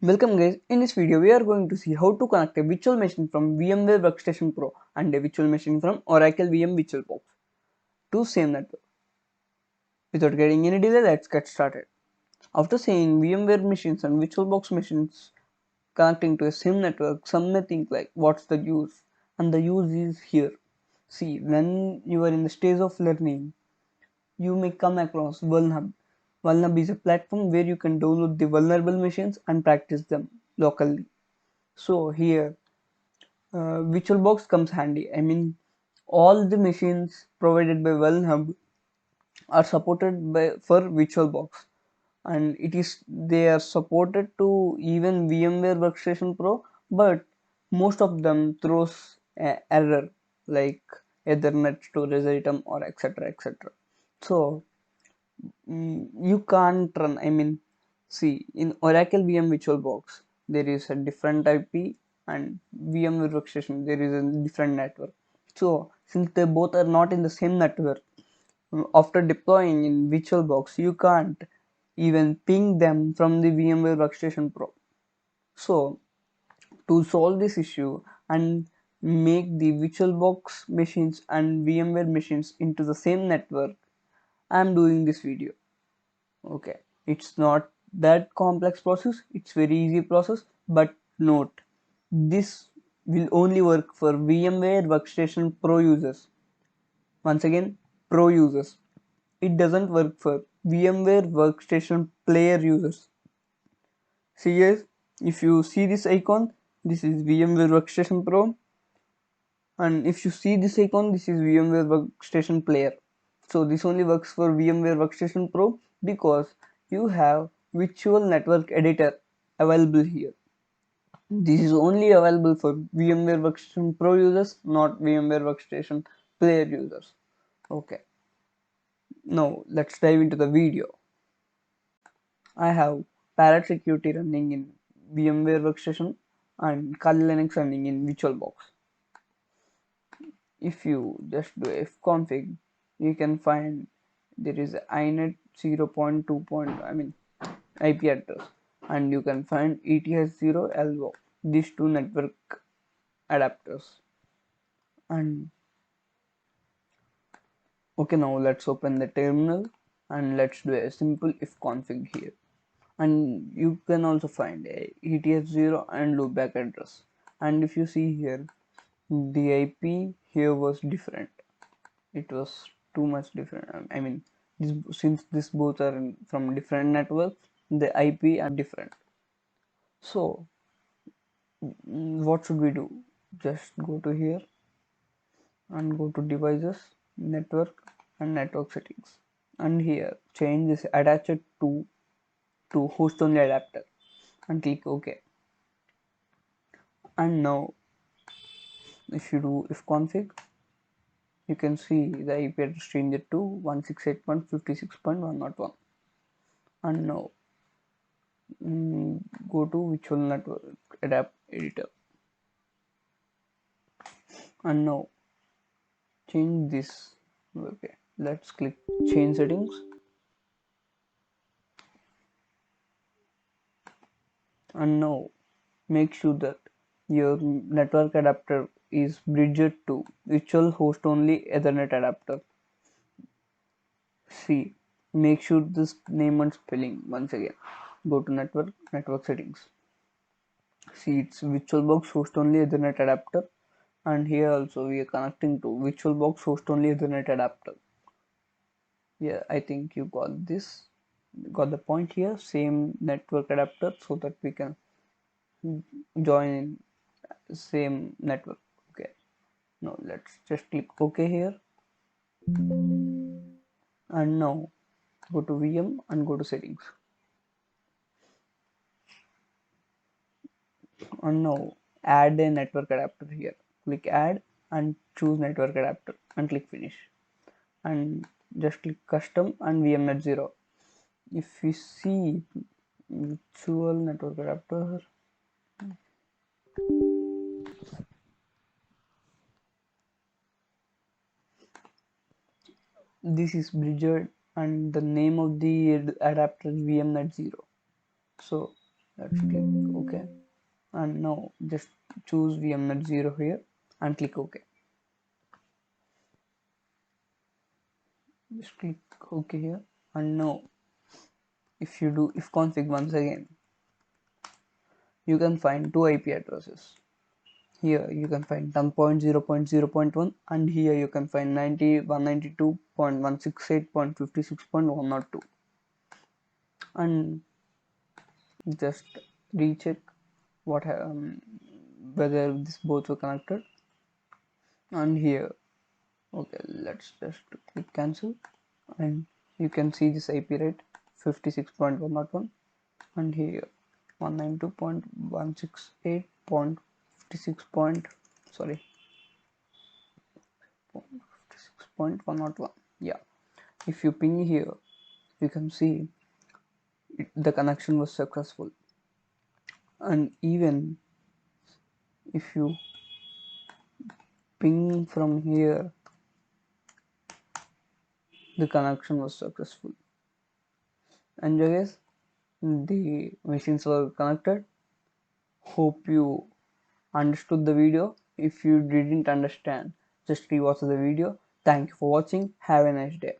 Welcome guys, in this video we are going to see how to connect a virtual machine from VMware Workstation Pro and a virtual machine from Oracle VM VirtualBox to same network. Without getting any delay, let's get started. After seeing VMware machines and VirtualBox machines connecting to a same network, some may think like what's the use? And the use is here. See, when you are in the stage of learning, you may come across Vulnhub. Vulnhub is a platform where you can download the vulnerable machines and practice them locally. So here VirtualBox comes handy. I mean, all the machines provided by WellHub are supported by for VirtualBox, and they are supported to even VMware Workstation Pro, but most of them throws error like Ethernet storage item or etc. So you can't run. I mean, see in Oracle VM VirtualBox there is a different IP and VMware Workstation there is a different network. So since they both are not in the same network, after deploying in VirtualBox you can't even ping them from the VMware Workstation Pro. So to solve this issue and make the VirtualBox machines and VMware machines into the same network, I am doing this video. Okay, it's not that complex process, it's very easy process, but note this will only work for VMware Workstation Pro users. Once again, Pro users. It doesn't work for VMware Workstation Player users. See guys, if you see this icon, this is VMware Workstation Pro, and if you see this icon, this is VMware Workstation Player. So this only works for VMware Workstation Pro because you have virtual network editor available here. This is only available for VMware Workstation Pro users, not VMware Workstation Player users. Okay, now let's dive into the video. I have Parrot Security running in VMware Workstation and Kali Linux running in VirtualBox. If you just do fconfig, you can find there is inet 0.2. I mean IP address, and you can find ETH0 LO, these two network adapters. And okay, now let's open the terminal and let's do a simple if config here. And you can also find a ETH0 and loopback address. And if you see here, the IP here was different. It was too much different. I mean, since this both are from different networks, the IP are different. So what should we do? Just go to here and go to devices, network, and network settings, and here change this attached to host only adapter and click OK. And now if you do if config, you can see the IP address changed to 168.56.101. And now go to virtual network adapt editor, and now change this. Okay, let's click change settings, and now make sure that your network adapter is bridged to virtual host only Ethernet adapter. See, make sure this name and spelling. Once again, go to network settings. See, it's VirtualBox host only Ethernet adapter, and here also we are connecting to VirtualBox host only Ethernet adapter. Yeah, I think you got the point here. Same network adapter, so that we can join same network. Okay, now let's just click OK here, and now go to VM and go to settings, and now add a network adapter here. Click add and choose network adapter and click finish, and just click custom and VMnet 0. If you see virtual network adapter, this is bridged and the name of the adapter is VMnet 0. So Let's click OK, and now just choose VMNet 0 here and click OK. Just click OK here, and now if you do ifconfig once again, you can find two IP addresses. Here you can find 10.0.0.1, and here you can find 9192.168.56.102, and just recheck what whether this both were connected. And here, okay, let's just click cancel, and you can see this IP rate 56.101, and here 192.168.56. Sorry, 56.101. Yeah, if you ping here, you can see the connection was successful. And even if you ping from here, the connection was successful. And guys, the machines were connected. Hope you understood the video. If you didn't understand, just rewatch the video. Thank you for watching. Have a nice day.